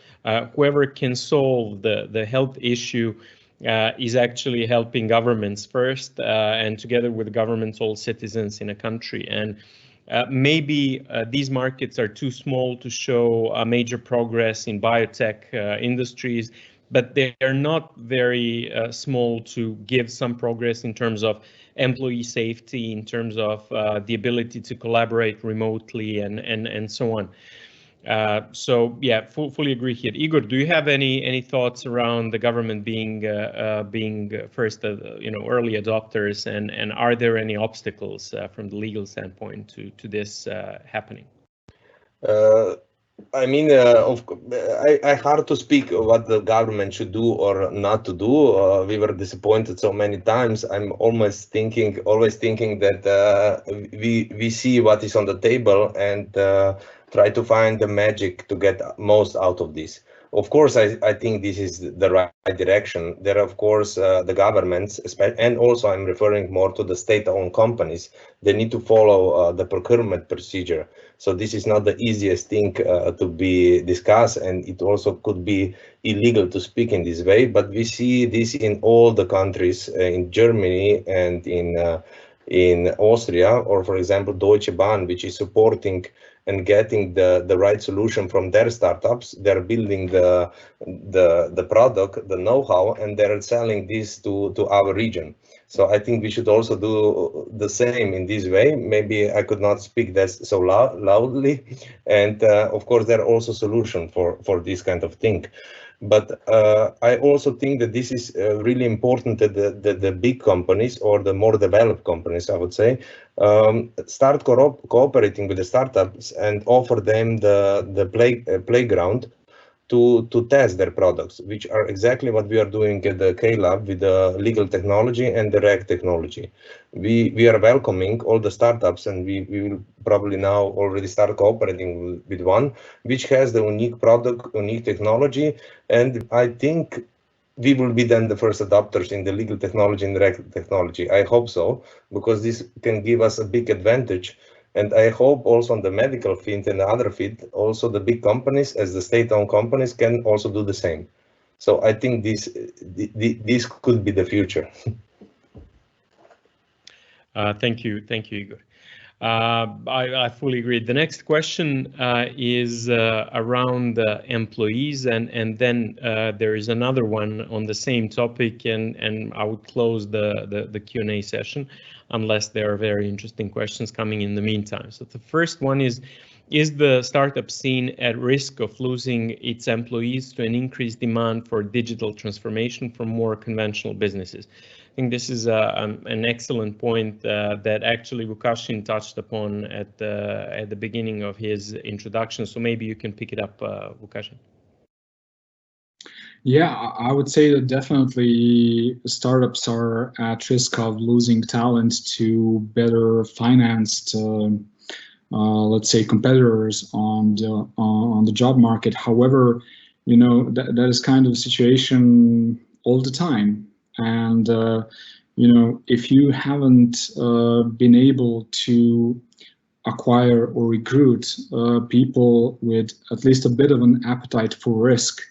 whoever can solve the health issue is actually helping governments first, and together with governments, all citizens in a country. And maybe these markets are too small to show a major progress in biotech industries, but they are not very small to give some progress in terms of employee safety, in terms of the ability to collaborate remotely, and so on. So yeah, fully agree here. Igor, do you have any thoughts around the government being first, early adopters, and are there any obstacles from the legal standpoint to this happening? I mean, I hard to speak what the government should do or not to do. We were disappointed so many times. I'm always thinking that we see what is on the table and try to find the magic to get most out of this. Of course, I think this is the right direction. There are, of course, the governments, and also I'm referring more to the state-owned companies. They need to follow the procurement procedure. So this is not the easiest thing to be discussed, and it also could be illegal to speak in this way. But we see this in all the countries, in Germany and in Austria, or for example, Deutsche Bahn, which is supporting and getting the right solution from their startups. They're building the product, the know-how, and they're selling this to our region. So I think we should also do the same in this way. Maybe I could not speak that so loudly. And of course, there are also solutions for this kind of thing. But I also think that this is really important that the big companies, or the more developed companies, I would say, start cooperating with the startups and offer them the playground to test their products, which are exactly what we are doing at the K-Lab with the legal technology and the REG technology. We are welcoming all the startups, and we will probably now already start cooperating with one, which has the unique product, unique technology, and I think we will be then the first adopters in the legal technology and REG technology. I hope so, because this can give us a big advantage. And I hope also on the medical field and the other field, also the big companies, as the state-owned companies, can also do the same. So I think this could be the future. Thank you, Igor. I fully agree. The next question is around employees, and then there is another one on the same topic, and I would close the Q&A session unless there are very interesting questions coming in the meantime. So the first one is the startup scene at risk of losing its employees to an increased demand for digital transformation from more conventional businesses? I think this is an excellent point that actually Vukašin touched upon at the beginning of his introduction. So maybe you can pick it up, Vukašin. Yeah, I would say that definitely startups are at risk of losing talent to better financed, let's say, competitors on the job market. However, that is kind of a situation all the time. And if you haven't been able to acquire or recruit people with at least a bit of an appetite for risk,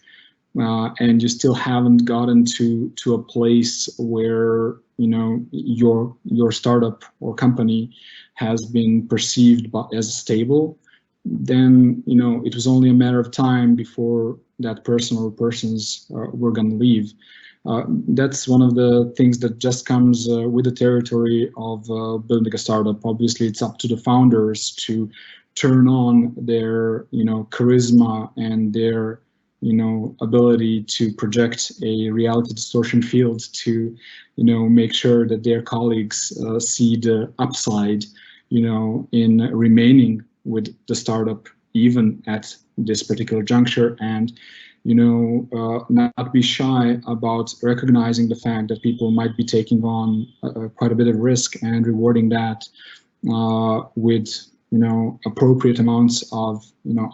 and you still haven't gotten to a place where your startup or company has been perceived as stable, then it was only a matter of time before that person or persons were going to leave. That's one of the things that just comes with the territory of building a startup. Obviously, it's up to the founders to turn on their charisma and their ability to project a reality distortion field to make sure that their colleagues see the upside in remaining with the startup even at this particular juncture, and not be shy about recognizing the fact that people might be taking on quite a bit of risk and rewarding that with appropriate amounts of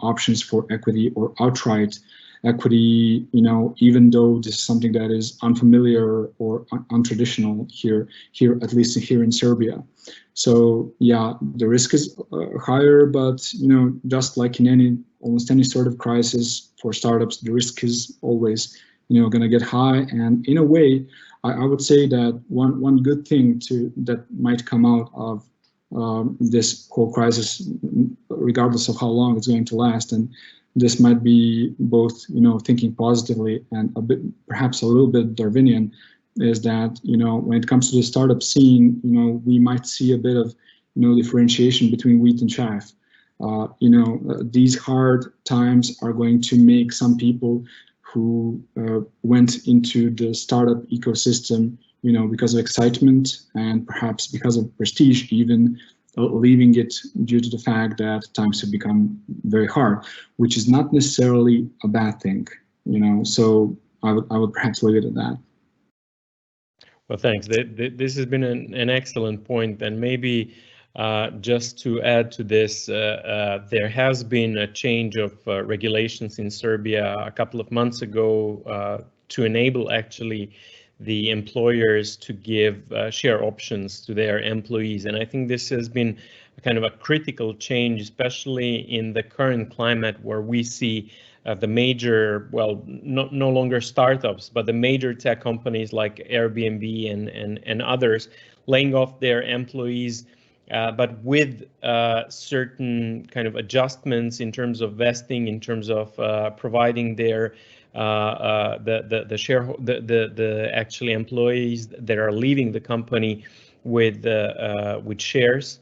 options for equity or outright equity, even though this is something that is unfamiliar or untraditional here, at least here in Serbia. So yeah, the risk is higher, but just like in almost any sort of crisis for startups, the risk is always going to get high. And in a way, I would say that one good thing that might come out of this whole crisis, regardless of how long it's going to last, and this might be both thinking positively and perhaps a little bit Darwinian, is that when it comes to the startup scene, we might see a bit of differentiation between wheat and chaff. These hard times are going to make some people who went into the startup ecosystem because of excitement and perhaps because of prestige, even leaving it due to the fact that times have become very hard, which is not necessarily a bad thing. So I would perhaps leave it at that. Well, thanks. This has been an excellent point, and maybe just to add to this, there has been a change of regulations in Serbia a couple of months ago to enable actually the employers to give share options to their employees. And I think this has been kind of a critical change, especially in the current climate where we see the major, well, no longer startups, but the major tech companies like Airbnb and others laying off their employees, but with certain kind of adjustments in terms of vesting, in terms of providing their the actually employees that are leaving the company with shares.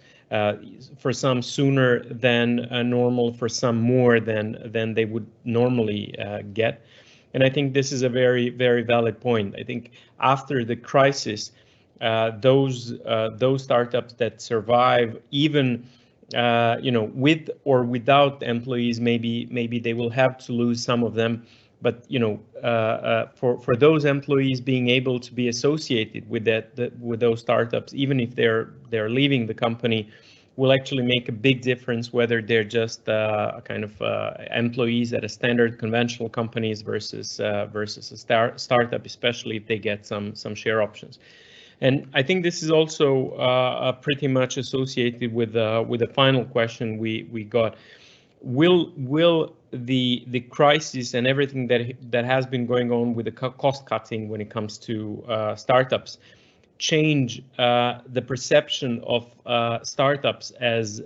For some sooner than normal, for some more than they would normally get. And I think this is a very, very valid point. I think after the crisis, those startups that survive, even with or without employees, maybe they will have to lose some of them. But for those employees being able to be associated with with those startups, even if they're leaving the company, will actually make a big difference whether they're just kind of employees at a standard conventional companies versus a startup, especially if they get some share options. And I think this is also pretty much associated with the final question we got. Will the crisis and everything that has been going on with the cost cutting when it comes to startups change the perception of startups as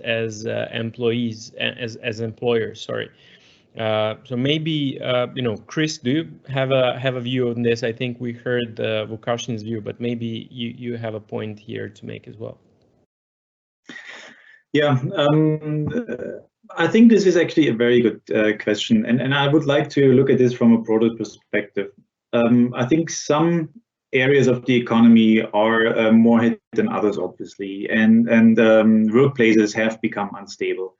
employees, as employers? Sorry. So maybe Chris, do you have a view on this? I think we heard Vukashin's view, but maybe you have a point here to make as well. Yeah. I think this is actually a very good question, and I would like to look at this from a broader perspective. I think some areas of the economy are more hit than others, obviously, and workplaces have become unstable.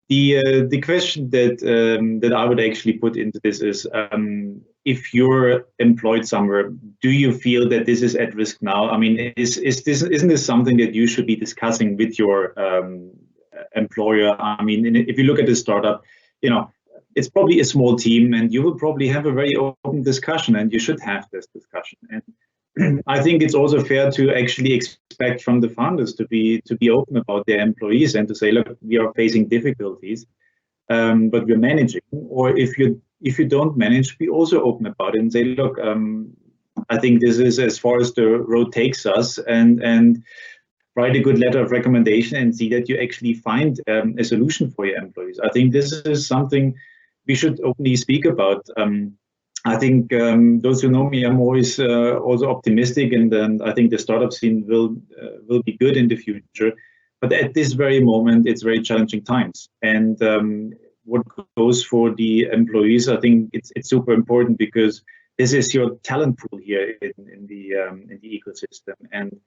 The question that I would actually put into this is, if you're employed somewhere, do you feel that this is at risk now? I mean, isn't this something that you should be discussing with your employer? I mean, if you look at a startup, it's probably a small team, and you will probably have a very open discussion, and you should have this discussion. And I think it's also fair to actually expect from the founders to be open about their employees and to say, look, we are facing difficulties, but we're managing. Or if you don't manage, be also open about it and say, look, I think this is as far as the road takes us, and write a good letter of recommendation and see that you actually find a solution for your employees. I think this is something we should openly speak about. I think those who know me, I'm always also optimistic, and I think the startup scene will be good in the future. But at this very moment, it's very challenging times. And what goes for the employees, I think it's super important, because this is your talent pool here in the ecosystem. And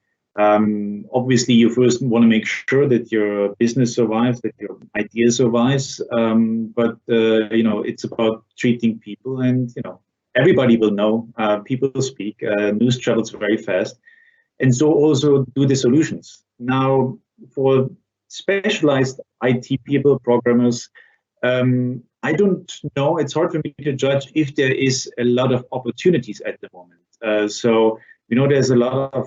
obviously, you first want to make sure that your business survives, that your idea survives. But it's about treating people, and everybody will know. People speak. News travels very fast, and so also do the solutions. Now, for specialized IT people, programmers, I don't know. It's hard for me to judge if there is a lot of opportunities at the moment. So, there's a lot of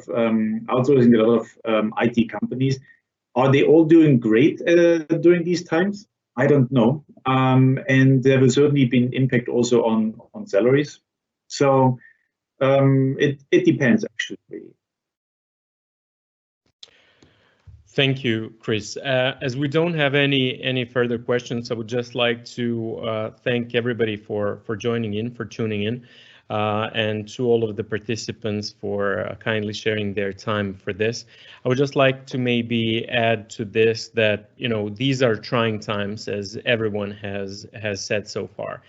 outsourcing, a lot of IT companies. Are they all doing great during these times? I don't know. And there will certainly be an impact also on salaries. So it depends, actually. Thank you, Chris. As we don't have any further questions, I would just like to thank everybody for joining in, for tuning in, and to all of the participants for kindly sharing their time for this. I would just like to maybe add to this that, these are trying times, as everyone has said so far.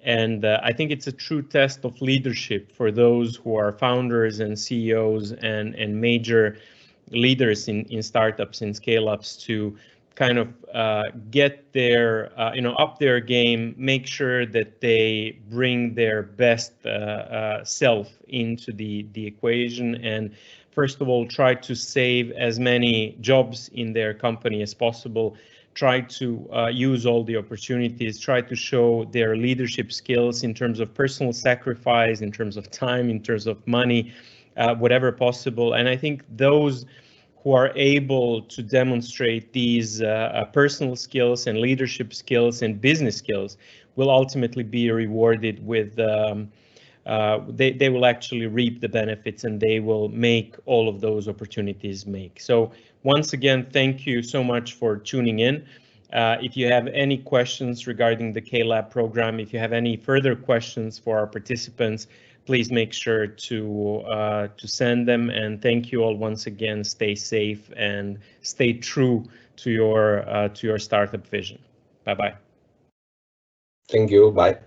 And I think it's a true test of leadership for those who are founders and CEOs and major leaders in startups and scale-ups to kind of get their, up their game, make sure that they bring their best self into the equation, and first of all, try to save as many jobs in their company as possible, try to use all the opportunities, try to show their leadership skills in terms of personal sacrifice, in terms of time, in terms of money, whatever possible. And I think those who are able to demonstrate these personal skills and leadership skills and business skills will ultimately be rewarded with, they will actually reap the benefits, and they will make all of those opportunities make. So once again, thank you so much for tuning in. If you have any questions regarding the K-Lab program, if you have any further questions for our participants, please make sure to send them. And thank you all once again. Stay safe and stay true to your startup vision. Bye-bye. Thank you. Bye.